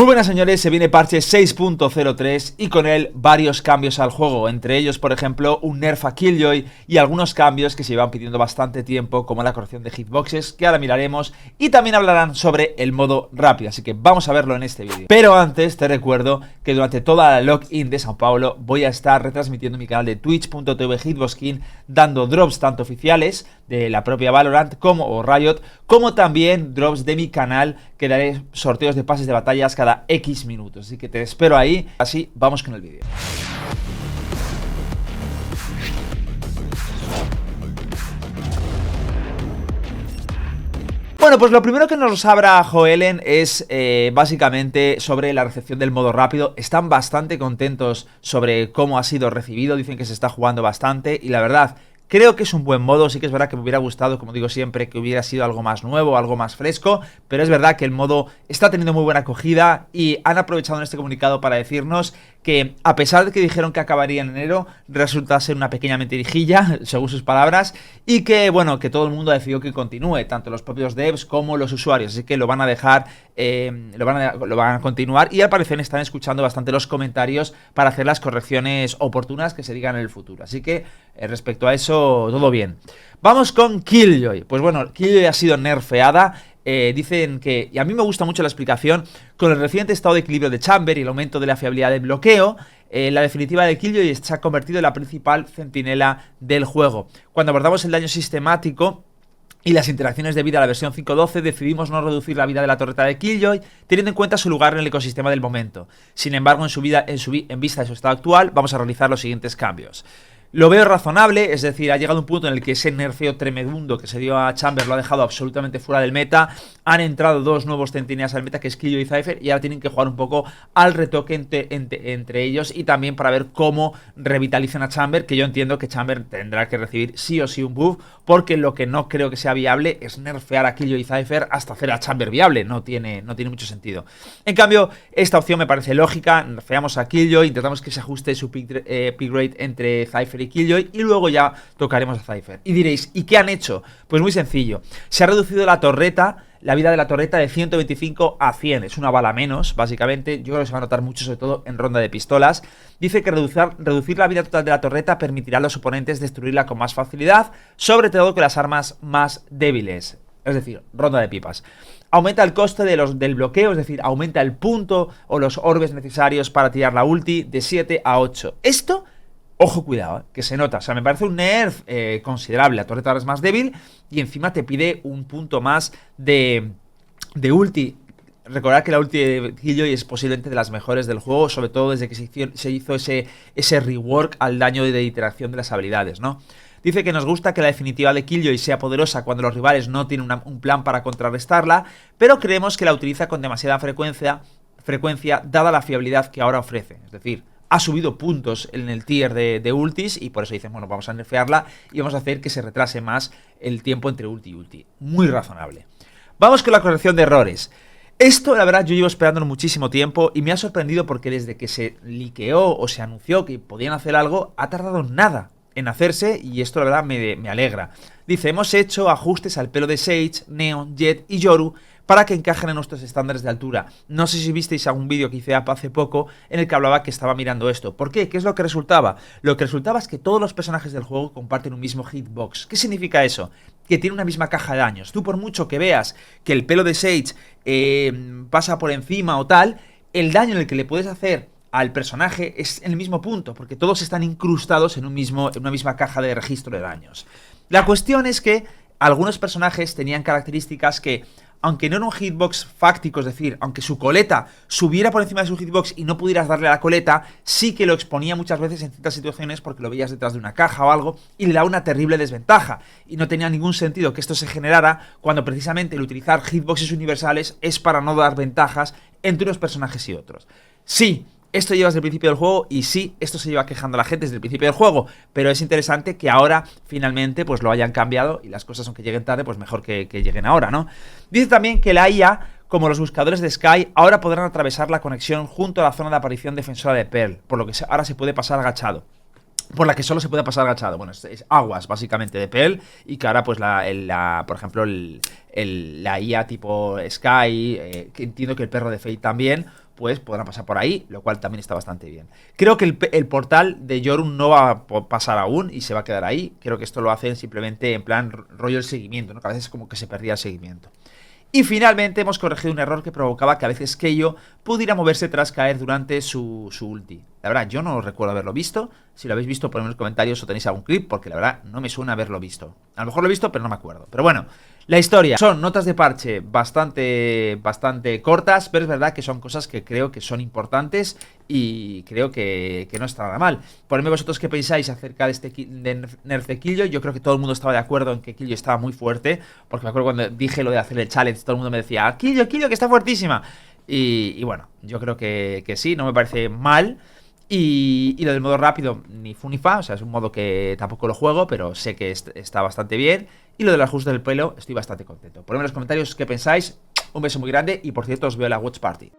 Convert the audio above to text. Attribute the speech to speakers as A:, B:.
A: Muy buenas señores, se viene parche 6.03 y con él varios cambios al juego, entre ellos por ejemplo un nerf a Killjoy y algunos cambios que se llevan pidiendo bastante tiempo como la corrección de hitboxes que ahora miraremos y también hablarán sobre el modo rápido, así que vamos a verlo en este vídeo. Pero antes te recuerdo que durante toda la login de Sao Paulo voy a estar retransmitiendo mi canal de twitch.tv Hitboxking dando drops tanto oficiales de la propia Valorant o Riot, como también drops de mi canal que daré sorteos de pases de batallas cada X minutos, así que te espero ahí. Así vamos con el vídeo. Bueno, pues lo primero que nos abra Joellen es básicamente sobre la recepción del modo rápido. Están bastante contentos sobre cómo ha sido recibido, dicen que se está jugando bastante y la verdad creo que es un buen modo. Sí que es verdad que me hubiera gustado, como digo siempre, que hubiera sido algo más nuevo, algo más fresco, pero es verdad que el modo está teniendo muy buena acogida y han aprovechado en este comunicado para decirnos que a pesar de que dijeron que acabaría en enero, resulta ser una pequeña mentirijilla, según sus palabras, y que bueno, que todo el mundo ha decidido que continúe, tanto los propios devs como los usuarios, así que lo van a dejar, lo van a continuar y al parecer están escuchando bastante los comentarios para hacer las correcciones oportunas que se digan en el futuro, así que respecto a eso, todo bien. Vamos con Killjoy. Pues bueno, Killjoy ha sido nerfeada. Dicen que, y a mí me gusta mucho la explicación, con el reciente estado de equilibrio de Chamber y el aumento de la fiabilidad del bloqueo, la definitiva de Killjoy se ha convertido en la principal centinela del juego. Cuando abordamos el daño sistemático y las interacciones debido a la versión 5.12, decidimos no reducir la vida de la torreta de Killjoy, teniendo en cuenta su lugar en el ecosistema del momento. Sin embargo, en vista de su estado actual, vamos a realizar los siguientes cambios. Lo veo razonable, es decir, ha llegado un punto en el que ese nerfeo tremebundo que se dio a Chamber lo ha dejado absolutamente fuera del meta. Han entrado dos nuevos centinelas al meta, que es Killjoy y Cypher, y ahora tienen que jugar un poco al retoque entre ellos y también para ver cómo revitalizan a Chamber, que yo entiendo que Chamber tendrá que recibir sí o sí un buff, porque lo que no creo que sea viable es nerfear a Killjoy y Cypher hasta hacer a Chamber viable, no tiene mucho sentido. En cambio, esta opción me parece lógica, nerfeamos a Killjoy, intentamos que se ajuste su pick rate entre Cypher y Killjoy y luego ya tocaremos a Cypher. Y diréis, ¿y qué han hecho? Pues muy sencillo, se ha reducido la vida de la torreta de 125 a 100, es una bala menos, básicamente. Yo creo que se va a notar mucho, sobre todo en ronda de pistolas. Dice que reducir la vida total de la torreta permitirá a los oponentes destruirla con más facilidad, sobre todo con las armas más débiles, es decir, ronda de pipas. Aumenta el coste del bloqueo, es decir, aumenta el punto o los orbes necesarios para tirar la ulti de 7 a 8. Esto, ojo, cuidado, que se nota. O sea, me parece un nerf considerable. La torreta ahora es más débil y encima te pide un punto más de ulti. Recordad que la ulti de Killjoy es posiblemente de las mejores del juego, sobre todo desde que se hizo ese rework al daño de interacción de las habilidades, ¿no? Dice que nos gusta que la definitiva de Killjoy sea poderosa cuando los rivales no tienen un plan para contrarrestarla, pero creemos que la utiliza con demasiada frecuencia dada la fiabilidad que ahora ofrece. Es decir, ha subido puntos en el tier de ultis y por eso dicen, bueno, vamos a nerfearla y vamos a hacer que se retrase más el tiempo entre ulti y ulti. Muy razonable. Vamos con la corrección de errores. Esto, la verdad, yo llevo esperándolo muchísimo tiempo y me ha sorprendido porque desde que se liqueó o se anunció que podían hacer algo, ha tardado nada en hacerse y esto, la verdad, me alegra. Dice, hemos hecho ajustes al pelo de Sage, Neon, Jett y Yoru para que encajen en nuestros estándares de altura. No sé si visteis algún vídeo que hice hace poco en el que hablaba que estaba mirando esto. ¿Por qué? ¿Qué es lo que resultaba? Lo que resultaba es que todos los personajes del juego comparten un mismo hitbox. ¿Qué significa eso? Que tiene una misma caja de daños. Tú, por mucho que veas que el pelo de Sage pasa por encima o tal, el daño en el que le puedes hacer al personaje es en el mismo punto, porque todos están incrustados en una misma caja de registro de daños. La cuestión es que algunos personajes tenían características que, aunque no era un hitbox fáctico, es decir, aunque su coleta subiera por encima de su hitbox y no pudieras darle a la coleta, sí que lo exponía muchas veces en ciertas situaciones porque lo veías detrás de una caja o algo y le daba una terrible desventaja. Y no tenía ningún sentido que esto se generara cuando precisamente el utilizar hitboxes universales es para no dar ventajas entre unos personajes y otros. Sí, esto lleva desde el principio del juego y sí, esto se lleva quejando a la gente desde el principio del juego, pero es interesante que ahora finalmente pues lo hayan cambiado y las cosas, aunque lleguen tarde, pues mejor que lleguen ahora, ¿no? Dice también que la IA, como los buscadores de Sky, ahora podrán atravesar la conexión junto a la zona de aparición defensora de Pearl, por lo que ahora se puede pasar agachado. por la que solo se puede pasar agachado. Bueno, es aguas básicamente de Pell, y que ahora pues por ejemplo la IA tipo Sky, que entiendo que el perro de Fate también, pues podrán pasar por ahí, lo cual también está bastante bien. Creo que el portal de Jorun no va a pasar aún y se va a quedar ahí. Creo que esto lo hacen simplemente en plan rollo el seguimiento, ¿no? Que a veces como que se perdía el seguimiento. Y finalmente hemos corregido un error que provocaba que a veces Keio pudiera moverse tras caer durante su ulti. La verdad, yo no recuerdo haberlo visto. Si lo habéis visto, ponedme en los comentarios o tenéis algún clip, porque la verdad no me suena haberlo visto. A lo mejor lo he visto, pero no me acuerdo. Pero bueno, la historia. Son notas de parche bastante cortas, pero es verdad que son cosas que creo que son importantes y creo que no está nada mal. Ponedme vosotros qué pensáis acerca de este nerf de Killjoy. Yo creo que todo el mundo estaba de acuerdo en que Killjoy estaba muy fuerte, porque me acuerdo cuando dije lo de hacer el challenge, todo el mundo me decía, Killjoy, que está fuertísima. Y bueno, yo creo que sí, no me parece mal. Y lo del modo rápido, ni fu ni fa, o sea, es un modo que tampoco lo juego, pero sé que está bastante bien. Y lo del ajuste del pelo, estoy bastante contento. Ponedme en los comentarios qué pensáis. Un beso muy grande y por cierto os veo en la Watch Party.